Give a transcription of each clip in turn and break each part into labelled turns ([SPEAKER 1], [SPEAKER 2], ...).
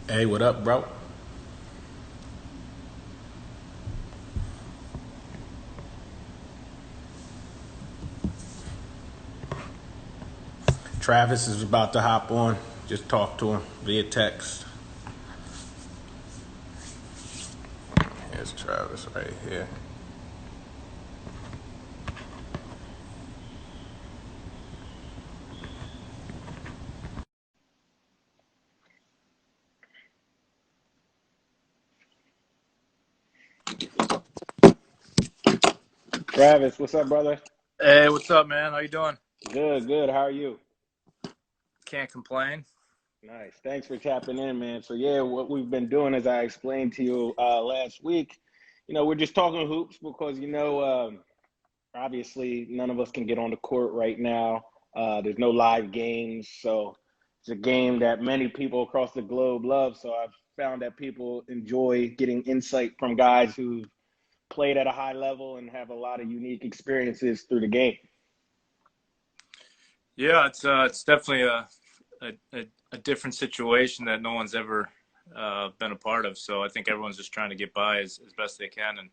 [SPEAKER 1] Hey, what up, bro? Travis is about to hop on. Just talk to him via text. Here's Travis right here. Travis, what's up, brother?
[SPEAKER 2] Hey, what's up, man? How you doing?
[SPEAKER 1] Good, good. How are you?
[SPEAKER 2] Can't complain.
[SPEAKER 1] Nice. Thanks for tapping in, man. So, yeah, what we've been doing, as I explained to you last week, we're just talking hoops because, obviously none of us can get on the court right now. There's no live games. So, it's a game that many people across the globe love. So, I've found that people enjoy getting insight from guys who played at a high level and have a lot of unique experiences through the game.
[SPEAKER 2] Yeah, it's definitely a different situation that no one's ever been a part of. So I think everyone's just trying to get by as best they can and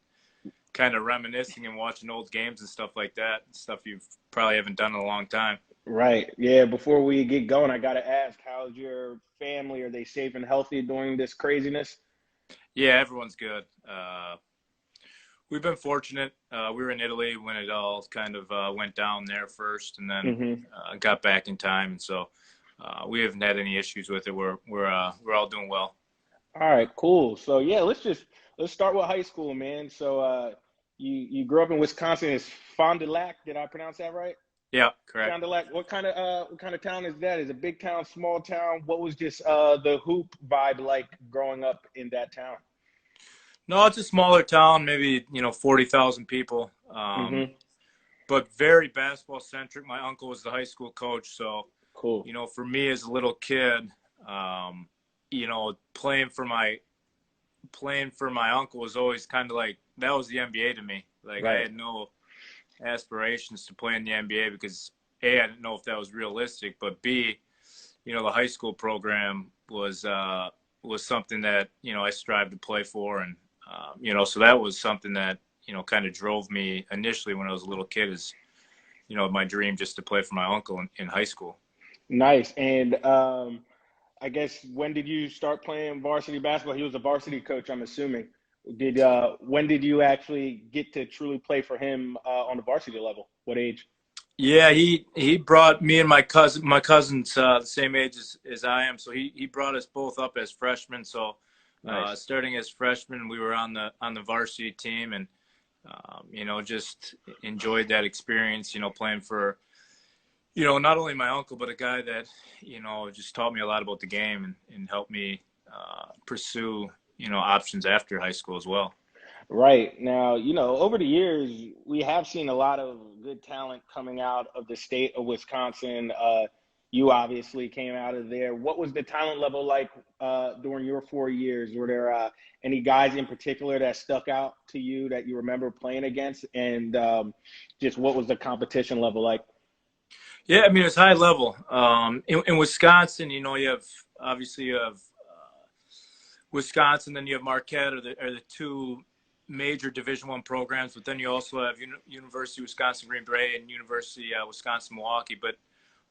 [SPEAKER 2] kind of reminiscing and watching old games and stuff like that. Stuff you've probably haven't done in a long time.
[SPEAKER 1] Right. Yeah. Before we get going, I got to ask, how's your family? Are they safe and healthy during this craziness?
[SPEAKER 2] Yeah, everyone's good. We've been fortunate. We were in Italy when it all kind of went down there first, and then
[SPEAKER 1] Hmm.
[SPEAKER 2] got back in time, and so we haven't had any issues with it. We're all doing well.
[SPEAKER 1] All right, cool. So yeah, let's start with high school, man. So you grew up in Wisconsin. It's Fond du Lac. Did I pronounce that right?
[SPEAKER 2] Yeah, correct.
[SPEAKER 1] Fond du Lac. What kind of town is that? Is it a big town, small town? What was just the hoop vibe like growing up in that town?
[SPEAKER 2] No, it's a smaller town, maybe 40,000 people,
[SPEAKER 1] Hmm.
[SPEAKER 2] but very basketball centric. My uncle was the high school coach, so
[SPEAKER 1] Cool.
[SPEAKER 2] for me as a little kid, playing for my uncle was always kind of like that was the NBA to me. Like I
[SPEAKER 1] Right.
[SPEAKER 2] had no aspirations to play in the NBA because A, I didn't know if that was realistic, but B, the high school program was something that I strived to play for, and so that was something that kind of drove me initially when I was a little kid. Is my dream just to play for my uncle in high school.
[SPEAKER 1] Nice. And I guess when did you start playing varsity basketball? He was a varsity coach, I'm assuming. Did when did you actually get to truly play for him on the varsity level? What age?
[SPEAKER 2] Yeah, he brought me and my cousin's the same age as I am, so he brought us both up as freshmen. So
[SPEAKER 1] Nice.
[SPEAKER 2] starting as freshmen, we were on the varsity team, and just enjoyed that experience. Playing for not only my uncle but a guy that just taught me a lot about the game and helped me pursue options after high school as well.
[SPEAKER 1] Right. Now, over the years, we have seen a lot of good talent coming out of the state of Wisconsin. You obviously came out of there. What was the talent level like during your 4 years? Were there any guys in particular that stuck out to you that you remember playing against? And just what was the competition level like?
[SPEAKER 2] Yeah, I mean it's high level. In Wisconsin, you have Wisconsin, then you have Marquette, are the two major Division One programs. But then you also have University of Wisconsin Green Bay and University Wisconsin Milwaukee. But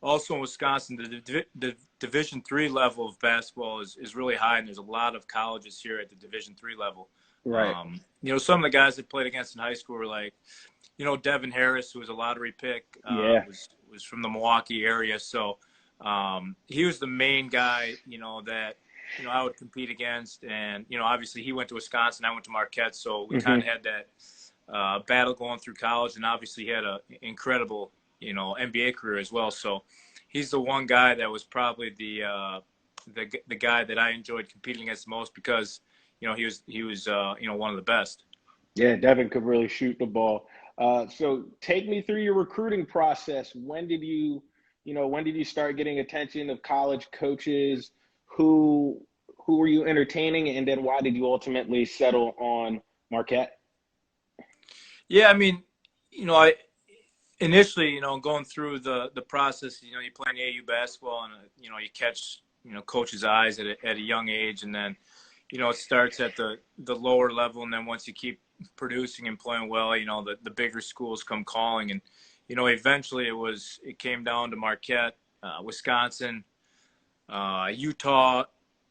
[SPEAKER 2] also in Wisconsin, the Division Three level of basketball is really high, and there's a lot of colleges here at the Division Three level.
[SPEAKER 1] Right.
[SPEAKER 2] Some of the guys that played against in high school were like, Devin Harris, who was a lottery pick,
[SPEAKER 1] Yeah.
[SPEAKER 2] was from the Milwaukee area. So he was the main guy, that I would compete against. And obviously he went to Wisconsin, I went to Marquette, so we kind
[SPEAKER 1] Hmm.
[SPEAKER 2] of had that battle going through college. And obviously he had an incredible NBA career as well. So he's the one guy that was probably the guy that I enjoyed competing against the most because he was one of the best.
[SPEAKER 1] Yeah, Devin could really shoot the ball. So take me through your recruiting process. When did you start getting attention of college coaches? Who who were you entertaining, and then why did you ultimately settle on Marquette?
[SPEAKER 2] Yeah, I mean, I initially, going through the process, you play in AU basketball and you catch coach's eyes at a young age, and then it starts at the lower level, and then once you keep producing and playing well, the bigger schools come calling, and eventually it came down to Marquette, Wisconsin, Utah,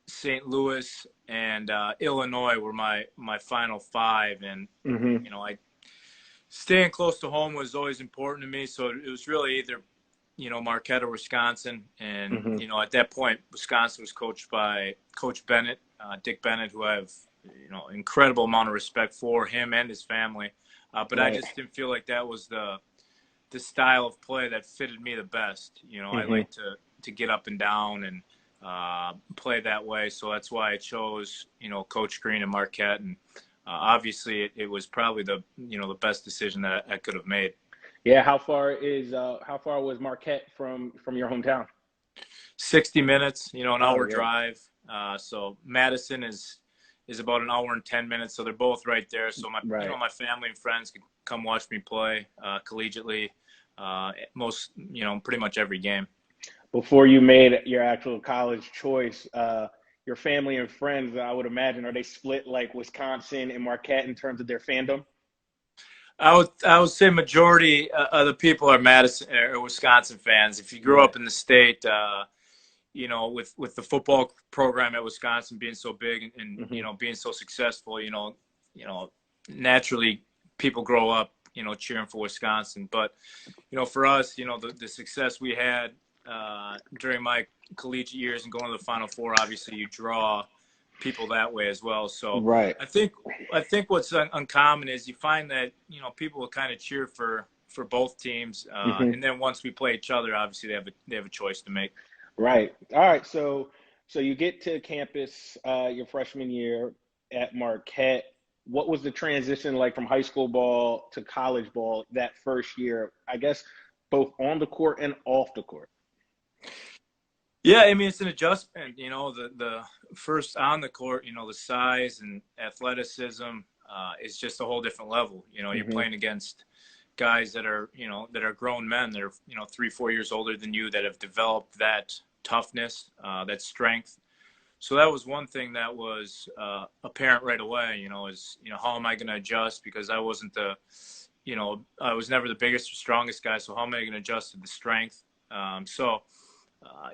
[SPEAKER 2] St. Louis, and Illinois were my final five, and
[SPEAKER 1] Mm-hmm.
[SPEAKER 2] I staying close to home was always important to me, so it was really either Marquette or Wisconsin. And,
[SPEAKER 1] Mm-hmm.
[SPEAKER 2] at that point, Wisconsin was coached by Coach Bennett, Dick Bennett, who I have, incredible amount of respect for him and his family. But I
[SPEAKER 1] Right.
[SPEAKER 2] just didn't feel like that was the style of play that fitted me the best. I
[SPEAKER 1] Mm-hmm.
[SPEAKER 2] like to get up and down and play that way. So that's why I chose, Coach Green and Marquette. And obviously it was probably the best decision that I could have made.
[SPEAKER 1] Yeah. How far was Marquette from your hometown?
[SPEAKER 2] 60 minutes, an
[SPEAKER 1] Oh
[SPEAKER 2] hour
[SPEAKER 1] yeah.
[SPEAKER 2] drive. So Madison is about an hour and 10 minutes. So they're both right there. So
[SPEAKER 1] Right.
[SPEAKER 2] my family and friends could come watch me play collegiately, pretty much every game.
[SPEAKER 1] Before you made your actual college choice, your family and friends, I would imagine, are they split like Wisconsin and Marquette in terms of their fandom?
[SPEAKER 2] I would say majority of the people are Madison or Wisconsin fans. If you grew
[SPEAKER 1] Right.
[SPEAKER 2] up in the state, with the football program at Wisconsin being so big and
[SPEAKER 1] Hmm.
[SPEAKER 2] being so successful, naturally people grow up, cheering for Wisconsin. But for us, the success we had during my collegiate years and going to the Final Four, obviously you draw people that way as well. So
[SPEAKER 1] Right.
[SPEAKER 2] I think what's uncommon is you find that people will kind of cheer for both teams,
[SPEAKER 1] Hmm.
[SPEAKER 2] and then once we play each other, obviously they have a choice to make.
[SPEAKER 1] Right. All right. So you get to campus your freshman year at Marquette. What was the transition like from high school ball to college ball that first year? I guess both on the court and off the court.
[SPEAKER 2] Yeah, I mean it's an adjustment. The first on the court, the size and athleticism is just a whole different level. You're
[SPEAKER 1] Hmm.
[SPEAKER 2] playing against guys that are grown men that are 3-4 years older than you that have developed that toughness, that strength. So that was one thing that was apparent right away. Is how am I going to adjust, because I wasn't I was never the biggest or strongest guy. So how am I going to adjust to the strength?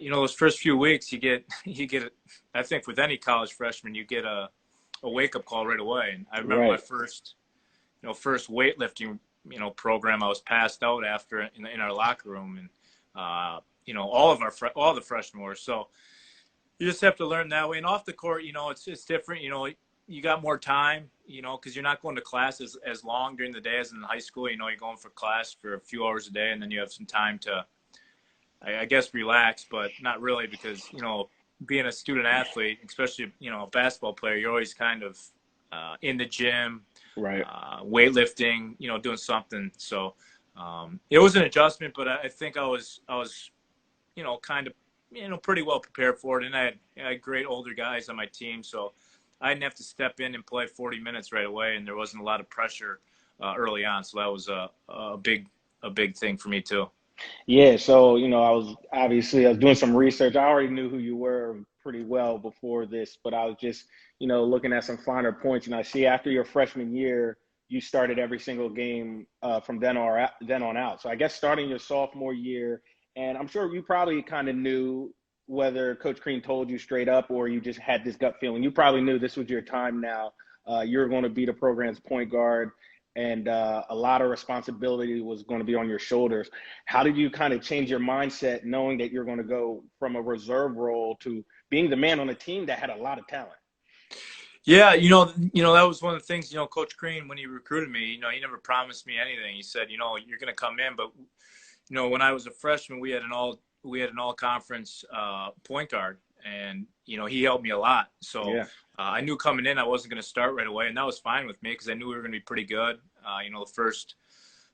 [SPEAKER 2] Those first few weeks you get I think with any college freshman you get a wake up call right away. And I remember my
[SPEAKER 1] Right.
[SPEAKER 2] first weightlifting program. I was passed out after in our locker room, and all the freshmen were. So you just have to learn that way. And off the court, it's different. You got more time, because you're not going to class as long during the day as in high school. You're going for class for a few hours a day, and then you have some time to, I guess, relax, but not really, because being a student athlete, especially a basketball player, you're always kind of in the gym,
[SPEAKER 1] Right.
[SPEAKER 2] weightlifting, doing something. So it was an adjustment, but I think I was kind of pretty well prepared for it, and I had great older guys on my team, so I didn't have to step in and play 40 minutes right away, and there wasn't a lot of pressure early on. So that was a big thing for me too.
[SPEAKER 1] Yeah, so I was doing some research. I already knew who you were pretty well before this, but I was just, looking at some finer points, and I see after your freshman year, you started every single game from then on out. So I guess starting your sophomore year, and I'm sure you probably kind of knew whether Coach Crean told you straight up or you just had this gut feeling. You probably knew this was your time now. You're going to be the program's point guard, and a lot of responsibility was going to be on your shoulders. How did you kind of change your mindset knowing that you're going to go from a reserve role to being the man on a team that had a lot of talent?
[SPEAKER 2] Yeah, that was one of the things. Coach Crean, when he recruited me, he never promised me anything. He said, you're going to come in, but when I was a freshman, we had an all conference point guard, and he helped me a lot. So
[SPEAKER 1] Yeah.
[SPEAKER 2] I knew coming in I wasn't going to start right away, and that was fine with me because I knew we were going to be pretty good.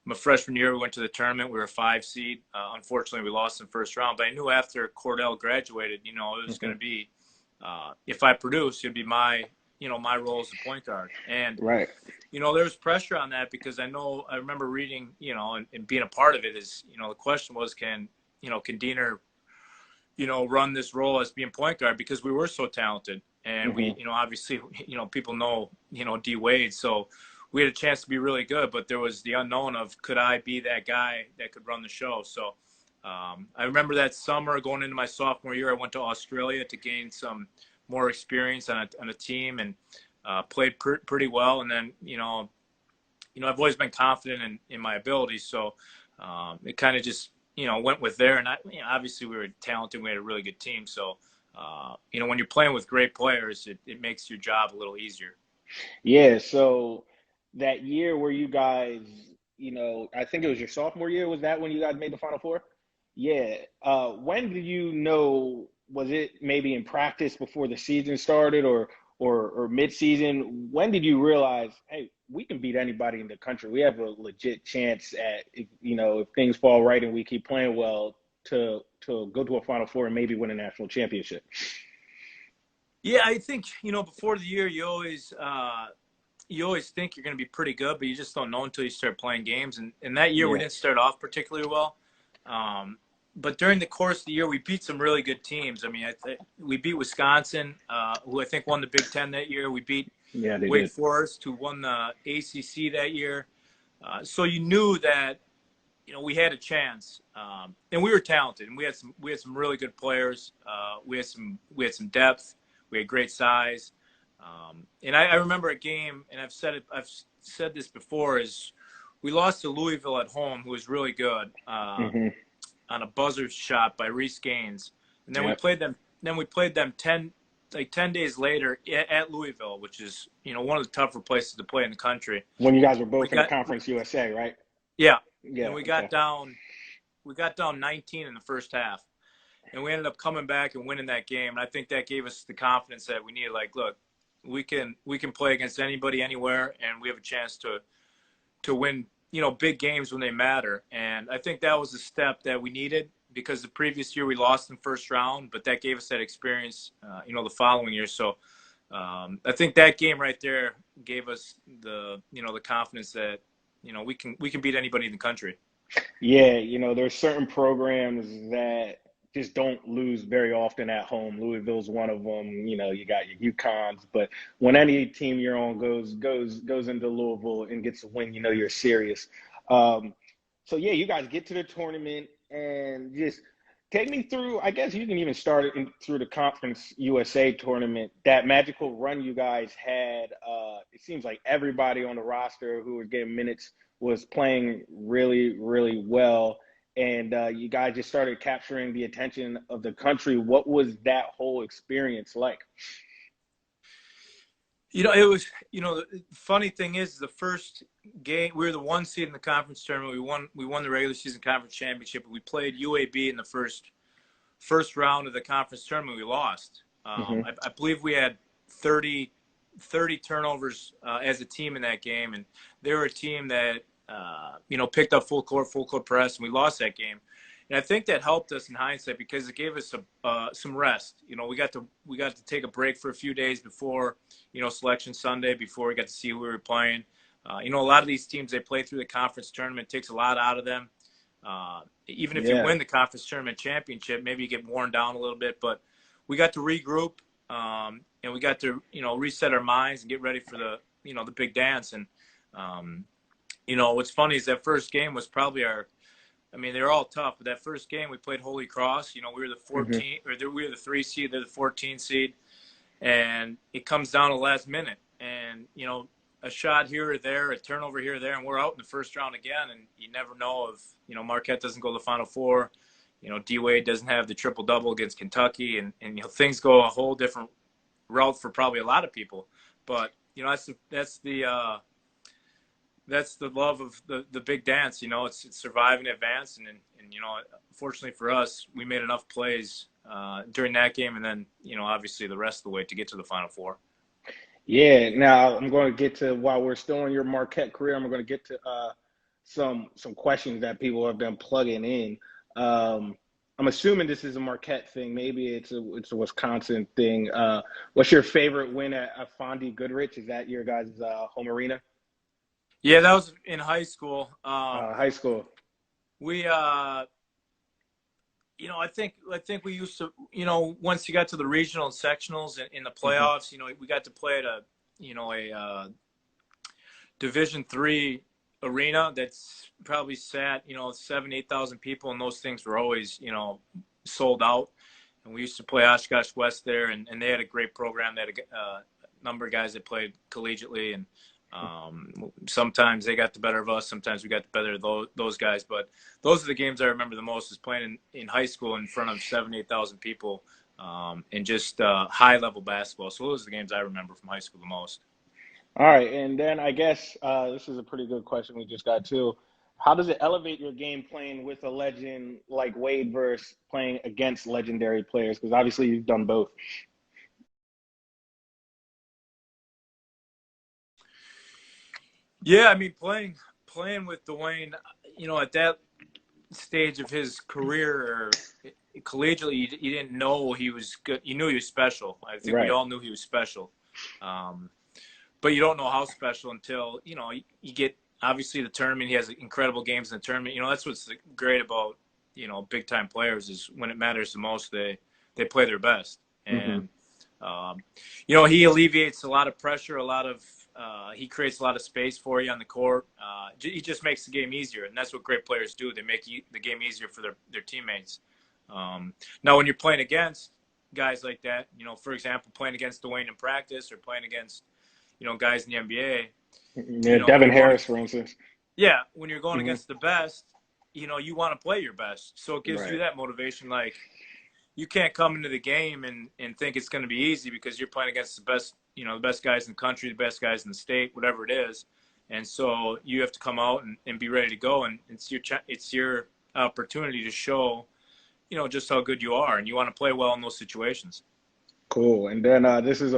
[SPEAKER 2] My freshman year, we went to the tournament. We were a 5 seed. Unfortunately, we lost in the first round, but I knew after Cordell graduated, it was going
[SPEAKER 1] Hmm.
[SPEAKER 2] to be if I produced, it'd be my role as a point guard. And
[SPEAKER 1] Right.
[SPEAKER 2] there was pressure on that because I remember reading, and being a part of it is, the question was, can Diener run this role as being point guard because we were so talented. And we,
[SPEAKER 1] Hmm.
[SPEAKER 2] obviously, people know, D Wade. So we had a chance to be really good, but there was the unknown of could I be that guy that could run the show? So I remember that summer going into my sophomore year, I went to Australia to gain some more experience on a team and played pretty well. And then, I've always been confident in my abilities. So it kind of just, went with there. And obviously we were talented. We had a really good team. So, when you're playing with great players, it makes your job a little easier.
[SPEAKER 1] Yeah, so that year where you guys, I think it was your sophomore year, was that when you guys made the Final Four? Yeah. When did you know, was it maybe in practice before the season started or mid-season? When did you realize, hey, we can beat anybody in the country. We have a legit chance at, if things fall right and we keep playing well to go to a Final Four and maybe win a national championship.
[SPEAKER 2] Yeah, I think, before the year, you always think you're going to be pretty good, but you just don't know until you start playing games. And that year we
[SPEAKER 1] Yeah.
[SPEAKER 2] didn't start off particularly well. But during the course of the year, we beat some really good teams. I mean, we beat Wisconsin, who I think won the Big Ten that year. We beat
[SPEAKER 1] Yeah, they
[SPEAKER 2] Wake
[SPEAKER 1] did.
[SPEAKER 2] Forest, who won the ACC that year. So you knew that we had a chance, and we were talented, and we had some really good players. We had some depth. We had great size. And I remember a game, and I've said this before, is we lost to Louisville at home, who was really good,
[SPEAKER 1] Hmm.
[SPEAKER 2] on a buzzer shot by Reese Gaines, and then we
[SPEAKER 1] Yep.
[SPEAKER 2] played them. Then we played them 10 days later at Louisville, which is one of the tougher places to play in the country.
[SPEAKER 1] When you guys were
[SPEAKER 2] We
[SPEAKER 1] both in the
[SPEAKER 2] got
[SPEAKER 1] Conference USA, right?
[SPEAKER 2] Yeah, and
[SPEAKER 1] Yeah.
[SPEAKER 2] we
[SPEAKER 1] Okay.
[SPEAKER 2] got down. We got down 19 in the first half, and we ended up coming back and winning that game. And I think that gave us the confidence that we needed. Like, look, we can play against anybody, anywhere, and we have a chance to win, big games when they matter. And I think that was the step that we needed because the previous year we lost in the first round, but that gave us that experience, the following year. So I think that game right there gave us the confidence that we can beat anybody in the country.
[SPEAKER 1] Yeah, there's certain programs that just don't lose very often at home. Louisville's one of them. You got your UConns, but when any team you're on goes into Louisville and gets a win, you're serious. Um, so yeah, you guys get to the tournament and just take me through. I guess you can even start it through the Conference USA tournament. That magical run you guys had. It seems like everybody on the roster who was getting minutes was playing really, really well. And you guys just started capturing the attention of the country. What was that whole experience like?
[SPEAKER 2] It was, the funny thing is the first game, we were the one seed in the conference tournament. We won the regular season conference championship. We played UAB in the first round of the conference tournament. We lost.
[SPEAKER 1] Hmm.
[SPEAKER 2] I believe we had 30 turnovers as a team in that game. And they were a team that, picked up full court press, and we lost that game. And I think that helped us in hindsight because it gave us some rest. We got to take a break for a few days before, Selection Sunday, before we got to see who we were playing. A lot of these teams, they play through the conference tournament. It takes a lot out of them. Even if you
[SPEAKER 1] Yeah.
[SPEAKER 2] win the conference tournament championship, maybe you get worn down a little bit. But we got to regroup, and we got to, reset our minds and get ready for the big dance. And what's funny is that first game was probably I mean, they're all tough, but that first game we played Holy Cross. We were the
[SPEAKER 1] Hmm.
[SPEAKER 2] 14, or we were the 3 seed, they're the 14 seed, and it comes down to last minute, and a shot here or there, a turnover here or there, and we're out in the first round again. And you never know if Marquette doesn't go to the Final Four, D Wade doesn't have the triple double against Kentucky, and things go a whole different route for probably a lot of people. But that's the love of the big dance. It's survive and advance. And fortunately for us, we made enough plays during that game, and then obviously the rest of the way to get to the Final Four.
[SPEAKER 1] Yeah. Now I'm going to get to while we're still in your Marquette career. I'm going to get to some questions that people have been plugging in. Um, I'm assuming this is a Marquette thing. Maybe it's a Wisconsin thing. What's your favorite win at Fondy Goodrich? Is that your guys' home arena?
[SPEAKER 2] Yeah, that was in high school.
[SPEAKER 1] High school.
[SPEAKER 2] We I think we used to, once you got to the regional and sectionals and in the
[SPEAKER 1] Hmm.
[SPEAKER 2] playoffs, we got to play at a Division III arena that's probably sat, 7,000, 8,000 people, and those things were always, sold out. And we used to play Oshkosh West there, and they had a great program. They had a number of guys that played collegiately, and sometimes they got the better of us. Sometimes we got the better of those guys. But those are the games I remember the most, is playing in high school in front of 7,000, 8,000 people, and just high-level basketball. So those are the games I remember from high school the most.
[SPEAKER 1] All right, and then I guess this is a pretty good question we just got too. How does it elevate your game playing with a legend like Wade versus playing against legendary players? Because obviously you've done both.
[SPEAKER 2] Yeah, I mean, playing with Dwayne, at that stage of his career, collegially, you didn't know he was good. You knew he was special. I think we
[SPEAKER 1] Right.
[SPEAKER 2] all knew he was special, um, but you don't know how special until you get, obviously, the tournament. He has incredible games in the tournament. That's what's great about big time players, is when it matters the most, they play their best.
[SPEAKER 1] Hmm.
[SPEAKER 2] And um, he alleviates a lot of pressure, he creates a lot of space for you on the court. He just makes the game easier, and that's what great players do. They make the game easier for their teammates. Now, when you're playing against guys like that, for example, playing against Dwayne in practice, or playing against guys in the NBA,
[SPEAKER 1] Yeah,
[SPEAKER 2] when
[SPEAKER 1] Devin
[SPEAKER 2] you're going,
[SPEAKER 1] Harris, for instance.
[SPEAKER 2] yeah, when you're going
[SPEAKER 1] Hmm.
[SPEAKER 2] against the best, you want to play your best. So it gives you
[SPEAKER 1] Right.
[SPEAKER 2] that motivation. Like, you can't come into the game and think it's going to be easy, because you're playing against the best, the best guys in the country, the best guys in the state, whatever it is. And so you have to come out and be ready to go. And it's your opportunity to show, just how good you are. And you want to play well in those situations.
[SPEAKER 1] Cool. And then this is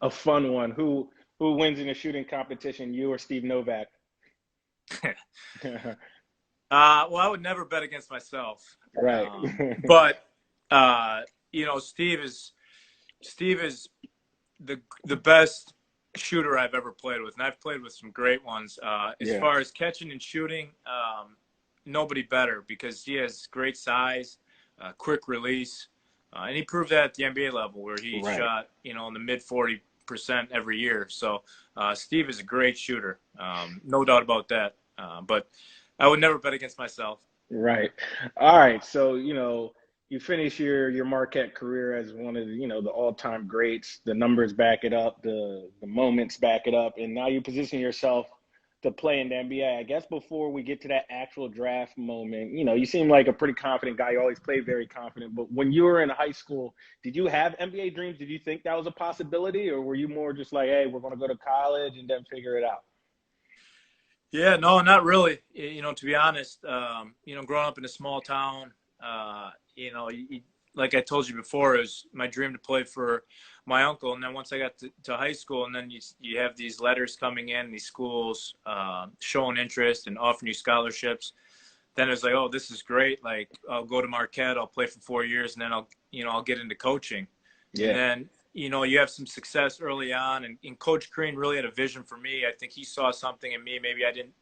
[SPEAKER 1] a fun one. Who wins in a shooting competition, you or Steve Novak?
[SPEAKER 2] Well, I would never bet against myself.
[SPEAKER 1] Right.
[SPEAKER 2] But, Steve is the best shooter I've ever played with, and I've played with some great ones. As
[SPEAKER 1] Yeah.
[SPEAKER 2] far as catching and shooting, nobody better, because he has great size, quick release, and he proved that at the NBA level, where he
[SPEAKER 1] Right.
[SPEAKER 2] shot in the mid 40% every year. So Steve is a great shooter, no doubt about that. But I would never bet against myself.
[SPEAKER 1] Right. All right. So, you finish your Marquette career as one of the all-time greats. The numbers back it up, the moments back it up, and now you position yourself to play in the NBA. I guess before we get to that actual draft moment, you seem like a pretty confident guy. You always play very confident. But when you were in high school, did you have NBA dreams? Did you think that was a possibility, or were you more just like, hey, we're going to go to college and then figure it out?
[SPEAKER 2] Yeah, no, not really. To be honest, growing up in a small town, like I told you before, it was my dream to play for my uncle. And then once I got to high school, and then you have these letters coming in, these schools showing interest and offering you scholarships. Then it was like, oh, this is great. Like, I'll go to Marquette, I'll play for 4 years, and then I'll get into coaching. And
[SPEAKER 1] Yeah.
[SPEAKER 2] then, you have some success early on. And Coach Crean really had a vision for me. I think he saw something in me. Maybe I didn't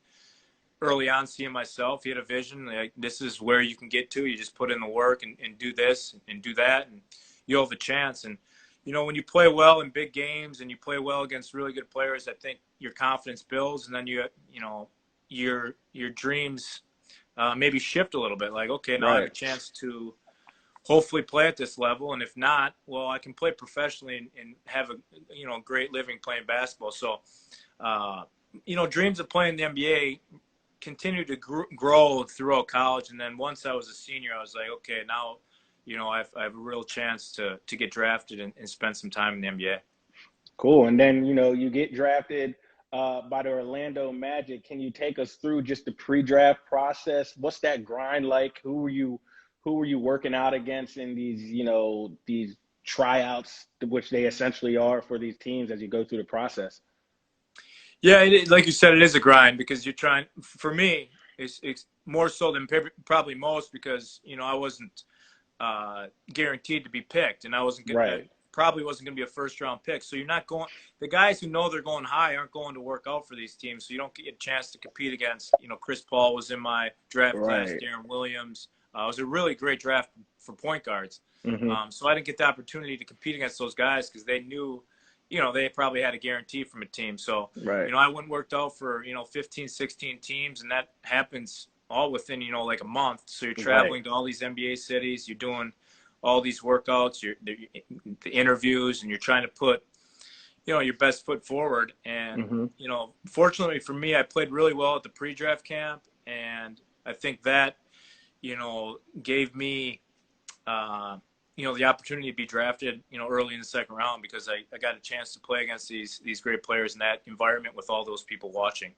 [SPEAKER 2] early on see it myself. He had a vision. Like, this is where you can get to. You just put in the work and do this and do that, and you'll have a chance. And, when you play well in big games and you play well against really good players, I think your confidence builds. And then your dreams maybe shift a little bit. Like, okay, now I have a
[SPEAKER 1] Right.
[SPEAKER 2] chance to hopefully play at this level, and if not, well, I can play professionally and have a great living playing basketball. So uh, dreams of playing the NBA continued to grow throughout college. And then once I was a senior, I was like, okay, now I have a real chance to get drafted and spend some time in the NBA.
[SPEAKER 1] Cool. And then, you get drafted by the Orlando Magic. Can you take us through just the pre-draft process? What's that grind like? Who were you working out against in these tryouts, which they essentially are for these teams as you go through the process?
[SPEAKER 2] Yeah, like you said, it is a grind, because you're trying. For me, it's more so than probably most, because I wasn't guaranteed to be picked, and I
[SPEAKER 1] Right.
[SPEAKER 2] probably wasn't going to be a first round pick. So you're not going. The guys who know they're going high aren't going to work out for these teams. So you don't get a chance to compete against. Chris Paul was in my draft class.
[SPEAKER 1] Right.
[SPEAKER 2] Darren Williams. It was a really great draft for point guards.
[SPEAKER 1] Hmm.
[SPEAKER 2] So I didn't get the opportunity to compete against those guys because they knew, they probably had a guarantee from a team. So,
[SPEAKER 1] Right.
[SPEAKER 2] I went and worked out for, 15, 16 teams, and that happens all within, like a month. So you're
[SPEAKER 1] Right.
[SPEAKER 2] traveling to all these NBA cities, you're doing all these workouts, the interviews, and you're trying to put, your best foot forward. And,
[SPEAKER 1] Hmm.
[SPEAKER 2] fortunately for me, I played really well at the pre-draft camp. And I think that, gave me, the opportunity to be drafted, early in the second round because I got a chance to play against these great players in that environment with all those people watching.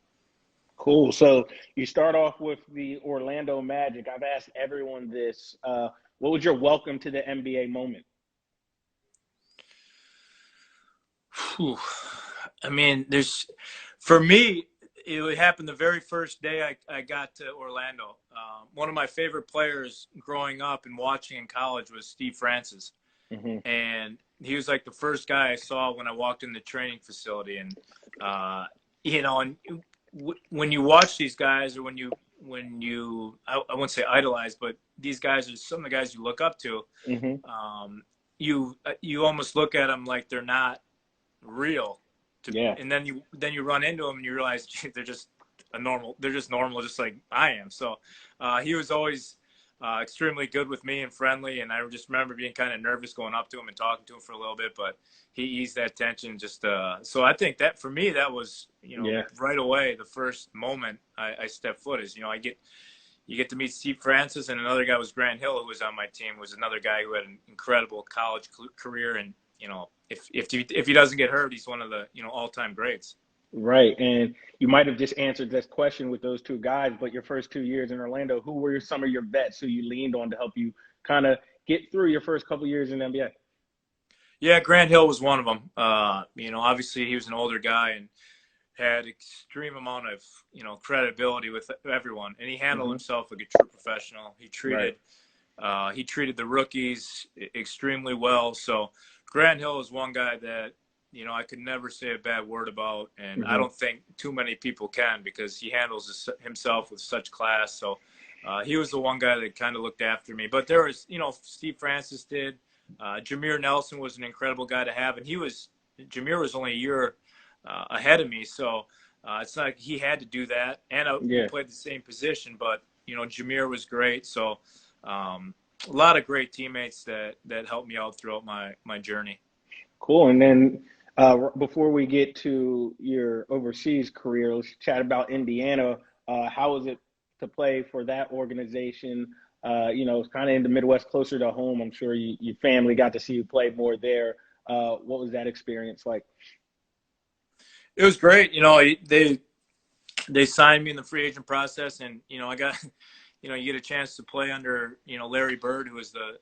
[SPEAKER 1] Cool. So you start off with the Orlando Magic. I've asked everyone this. What was your welcome to the NBA moment?
[SPEAKER 2] Whew. I mean, for me, it would happen the very first day I got to Orlando. One of my favorite players growing up and watching in college was Steve Francis.
[SPEAKER 1] Hmm.
[SPEAKER 2] And he was like the first guy I saw when I walked in the training facility. And, and when you watch these guys, or I wouldn't say idolize, but these guys are some of the guys you look up to.
[SPEAKER 1] Hmm.
[SPEAKER 2] You almost look at them like they're not real.
[SPEAKER 1] Yeah.
[SPEAKER 2] And then you run into them and you realize they're just normal, just like I am. So he was always extremely good with me and friendly, and I just remember being kind of nervous going up to him and talking to him for a little bit, but he eased that tension. So I think that for me that was
[SPEAKER 1] Yeah.
[SPEAKER 2] right away the first moment I stepped foot is you get to meet Steve Francis, and another guy was Grant Hill, who was on my team, was another guy who had an incredible college career, and if he doesn't get hurt, he's one of the all-time greats.
[SPEAKER 1] Right. And you might have just answered this question with those two guys, but your first 2 years in Orlando, who were some of your vets who you leaned on to help you kind of get through your first couple years in the NBA?
[SPEAKER 2] Yeah, Grant Hill was one of them. Obviously he was an older guy and had extreme amount of credibility with everyone, and he handled
[SPEAKER 1] Hmm.
[SPEAKER 2] himself like a true professional.
[SPEAKER 1] Right.
[SPEAKER 2] He treated the rookies extremely well. So Grant Hill is one guy that I could never say a bad word about, and I
[SPEAKER 1] Hmm.
[SPEAKER 2] don't think too many people can because he handles himself with such class. So he was the one guy that kind of looked after me. But there was, Steve Francis did. Jameer Nelson was an incredible guy to have, and Jameer was only a year ahead of me, so it's not like he had to do that. And we
[SPEAKER 1] Yeah.
[SPEAKER 2] played the same position, but Jameer was great. So a lot of great teammates that helped me out throughout my journey.
[SPEAKER 1] Cool. And then before we get to your overseas career, let's chat about Indiana. How was it to play for that organization? It's kind of in the Midwest, closer to home. I'm sure your family got to see you play more there. What was that experience like?
[SPEAKER 2] It was great. They signed me in the free agent process, and I got you get a chance to play under Larry Bird, who was the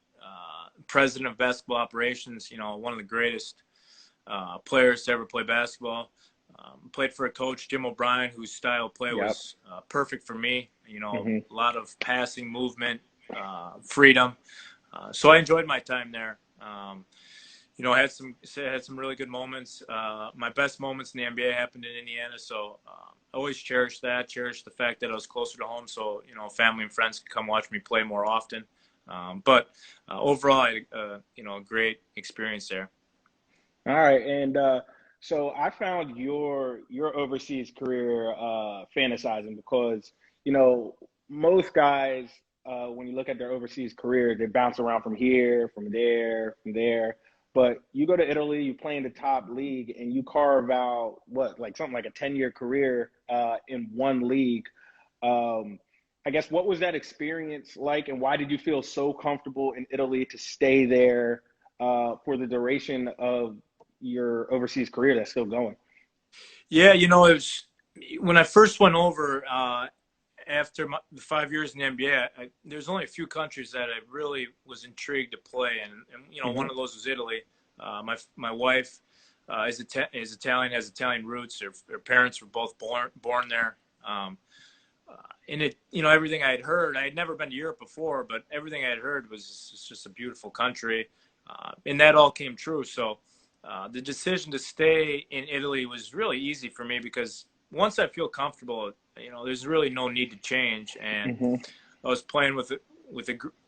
[SPEAKER 2] president of basketball operations. One of the greatest players to ever play basketball. Played for a coach, Jim O'Brien, whose style of play
[SPEAKER 1] Yep.
[SPEAKER 2] was perfect for me.
[SPEAKER 1] Hmm.
[SPEAKER 2] A lot of passing movement, freedom. So I enjoyed my time there. I had some really good moments. My best moments in the NBA happened in Indiana, so I always cherish that. Cherish the fact that I was closer to home, so family and friends could come watch me play more often. But overall, I had a great experience there.
[SPEAKER 1] All right. And so I found your overseas career fantasizing because, you know, most guys, when you look at their overseas career, they bounce around from here, from there, from there. But you go to Italy, you play in the top league, and you carve out what, like something like a 10-year career in one league. Um, I guess what was that experience like, and why did you feel so comfortable in Italy to stay there for the duration of your overseas career that's still going?
[SPEAKER 2] Yeah, it was when I first went over after the 5 years in the NBA. There's only a few countries that I really was intrigued to play in, and
[SPEAKER 1] Hmm.
[SPEAKER 2] one of those was Italy. My wife is Italian, has Italian roots. Her parents were both born there. And everything I had heard, I had never been to Europe before, but everything I had heard was just a beautiful country, and that all came true. So the decision to stay in Italy was really easy for me because once I feel comfortable, there's really no need to change. And
[SPEAKER 1] Hmm.
[SPEAKER 2] I was playing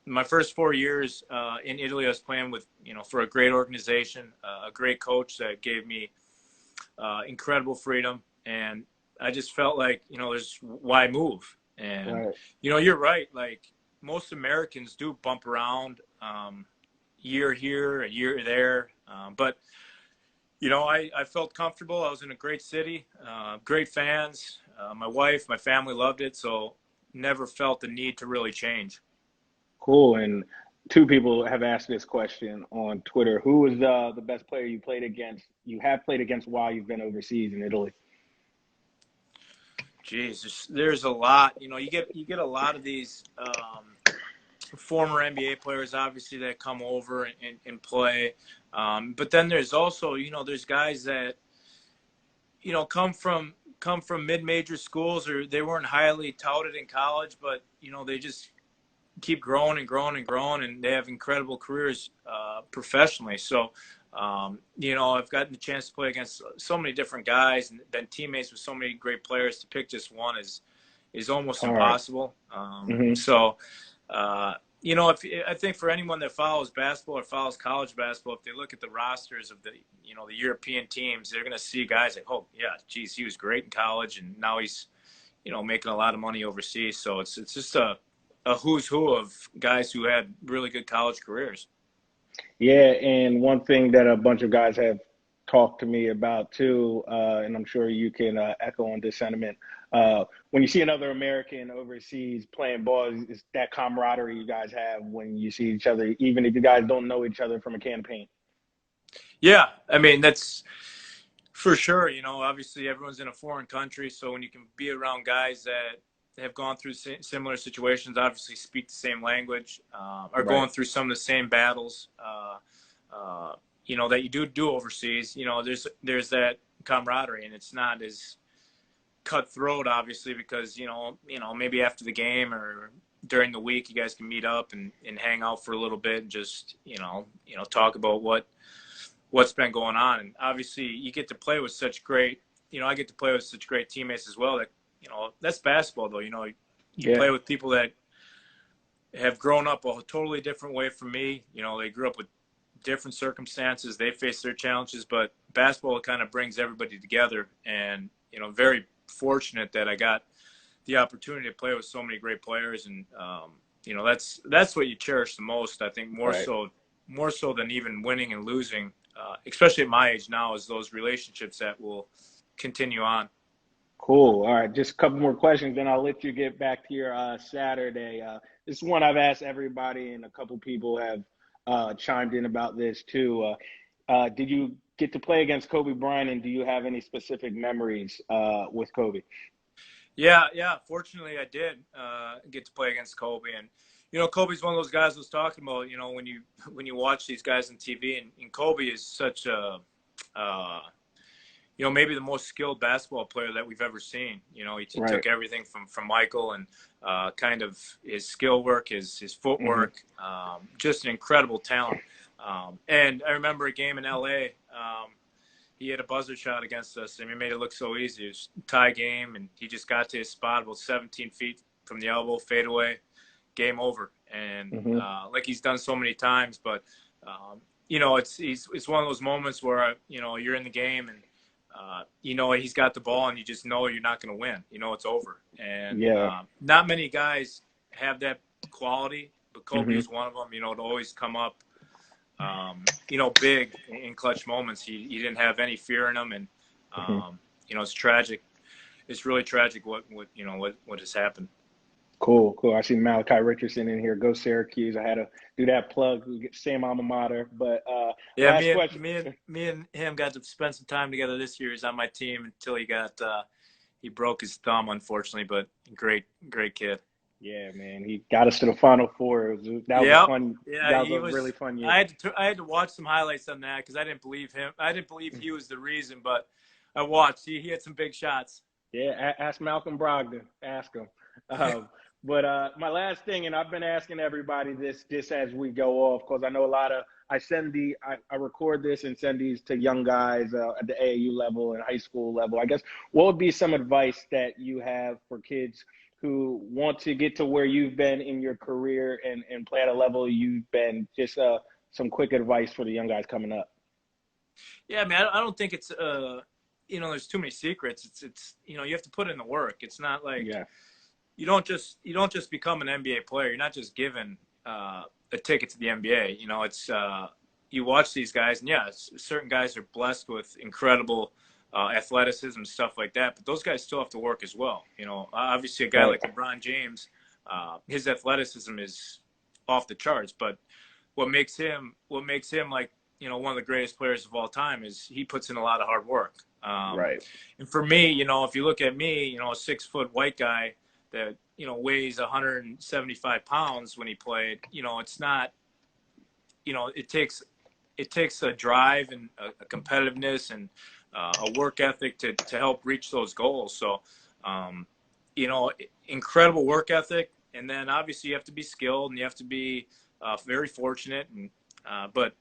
[SPEAKER 2] my first 4 years in Italy, I was playing with, for a great organization, a great coach that gave me incredible freedom. And I just felt like, there's why move. And,
[SPEAKER 1] Right.
[SPEAKER 2] you're right. Like most Americans do bump around year here, a year there. But, I felt comfortable. I was in a great city, great fans. My wife, my family loved it. So never felt the need to really change.
[SPEAKER 1] Cool. And two people have asked this question on Twitter. Who was the best player you played against? You have played against while you've been overseas in Italy.
[SPEAKER 2] Geez, there's a lot. You get a lot of these former NBA players, obviously, that come over and play. But then there's also, there's guys that, come from mid-major schools, or they weren't highly touted in college, but they just keep growing and growing and growing, and they have incredible careers professionally. So, I've gotten the chance to play against so many different guys and been teammates with so many great players. To pick just one is almost
[SPEAKER 1] All right.
[SPEAKER 2] impossible.
[SPEAKER 1] Mm-hmm.
[SPEAKER 2] So, if I think for anyone that follows basketball or follows college basketball, if they look at the rosters of the European teams, they're going to see guys like, oh yeah, geez, he was great in college, and now he's making a lot of money overseas. So it's just a who's who of guys who had really good college careers.
[SPEAKER 1] Yeah, and one thing that a bunch of guys have talked to me about too, and I'm sure you can echo on this sentiment. When you see another American overseas playing ball, is that camaraderie you guys have when you see each other, even if you guys don't know each other from a can of paint.
[SPEAKER 2] Yeah, I mean that's for sure. Obviously everyone's in a foreign country, so when you can be around guys that have gone through similar situations, obviously speak the same language, are
[SPEAKER 1] Right.
[SPEAKER 2] going through some of the same battles, that you do overseas. There's that camaraderie, and it's not as cutthroat, obviously, because maybe after the game or during the week, you guys can meet up and hang out for a little bit and just talk about what's been going on. And obviously, you get to play with such great, I get to play with such great teammates as well. That that's basketball, though. You
[SPEAKER 1] Yeah.
[SPEAKER 2] play with people that have grown up a totally different way from me. They grew up with different circumstances. They face their challenges, but basketball kind of brings everybody together. And very fortunate that I got the opportunity to play with so many great players. And that's what you cherish the most. I think more
[SPEAKER 1] Right.
[SPEAKER 2] so than even winning and losing, especially at my age now, is those relationships that will continue on.
[SPEAKER 1] Cool. All right. Just a couple more questions, then I'll let you get back to your Saturday. This is one I've asked everybody, and a couple people have chimed in about this too. Did you get to play against Kobe Bryant, and do you have any specific memories with Kobe?
[SPEAKER 2] Yeah. Fortunately, I did get to play against Kobe, and Kobe's one of those guys I was talking about. When you watch these guys on TV, and Kobe is such a maybe the most skilled basketball player that we've ever seen. He
[SPEAKER 1] Right.
[SPEAKER 2] took everything from Michael, and kind of his skill work, his
[SPEAKER 1] Hmm.
[SPEAKER 2] footwork, just an incredible talent. And I remember a game in LA. He had a buzzer shot against us, and he made it look so easy. It was a tie game, and he just got to his spot about 17 feet from the elbow, fade away, game over. And
[SPEAKER 1] Hmm.
[SPEAKER 2] like he's done so many times, but it's one of those moments where you're in the game, and he's got the ball, and you just know you're not going to win. It's over. And
[SPEAKER 1] Yeah.
[SPEAKER 2] not many guys have that quality, but Kobe
[SPEAKER 1] Hmm.
[SPEAKER 2] is one of them. To always come up, big in clutch moments. He didn't have any fear in him, and
[SPEAKER 1] Hmm.
[SPEAKER 2] it's tragic. It's really tragic what has happened.
[SPEAKER 1] Cool. Cool. I see Malachi Richardson in here. Go Syracuse. I had to do that plug. We get same alma mater. But
[SPEAKER 2] Yeah,
[SPEAKER 1] last question.
[SPEAKER 2] me and him got to spend some time together this year. He's on my team until he broke his thumb, unfortunately. But great kid.
[SPEAKER 1] Yeah, man, he got us to the Final Four. That was a
[SPEAKER 2] Yep.
[SPEAKER 1] fun.
[SPEAKER 2] Yeah,
[SPEAKER 1] That was
[SPEAKER 2] he
[SPEAKER 1] a really
[SPEAKER 2] was.
[SPEAKER 1] fun year.
[SPEAKER 2] I had to watch some highlights on that because I didn't believe him. I didn't believe he was the reason, but I watched. He had some big shots.
[SPEAKER 1] Yeah, ask Malcolm Brogdon. Ask him. Um, but my last thing, and I've been asking everybody this just as we go off, because I know a lot of I record this and send these to young guys at the AAU level and high school level. I guess what would be some advice that you have for kids who want to get to where you've been in your career and play at a level you've been, just some quick advice for the young guys coming up.
[SPEAKER 2] Yeah, I mean, I don't think it's there's too many secrets. It's you have to put in the work. It's not like
[SPEAKER 1] Yeah,
[SPEAKER 2] you don't just become an NBA player. You're not just given a ticket to the NBA. It's you watch these guys, and yeah, certain guys are blessed with incredible athleticism and stuff like that. But those guys still have to work as well. Obviously, a guy
[SPEAKER 1] right,
[SPEAKER 2] like LeBron James, his athleticism is off the charts. But what makes him like one of the greatest players of all time is he puts in a lot of hard work.
[SPEAKER 1] right.
[SPEAKER 2] And for me, if you look at me, a 6 foot white guy that weighs 175 pounds when he played, it's not, it takes a drive and a competitiveness and a work ethic to help reach those goals. So, um, incredible work ethic, and then obviously you have to be skilled and you have to be very fortunate. And but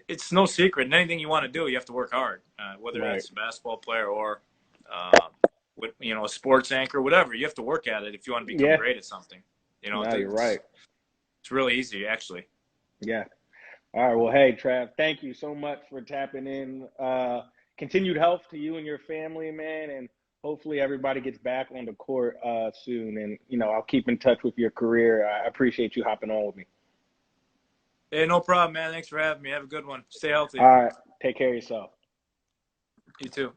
[SPEAKER 2] it's no secret. And anything you want to do, you have to work hard. Whether
[SPEAKER 1] Right.
[SPEAKER 2] that's a basketball player or a sports anchor, whatever. You have to work at it if you want to become
[SPEAKER 1] Yeah.
[SPEAKER 2] great at something.
[SPEAKER 1] No, you're
[SPEAKER 2] It's
[SPEAKER 1] right.
[SPEAKER 2] it's really easy actually.
[SPEAKER 1] Yeah. All right. Well, hey, Trav, thank you so much for tapping in. Continued health to you and your family, man, and hopefully everybody gets back on the court soon. And I'll keep in touch with your career. I appreciate you hopping on with me.
[SPEAKER 2] Hey, no problem, man. Thanks for having me. Have a good one. Stay
[SPEAKER 1] All
[SPEAKER 2] healthy.
[SPEAKER 1] right. Take care of yourself.
[SPEAKER 2] You too.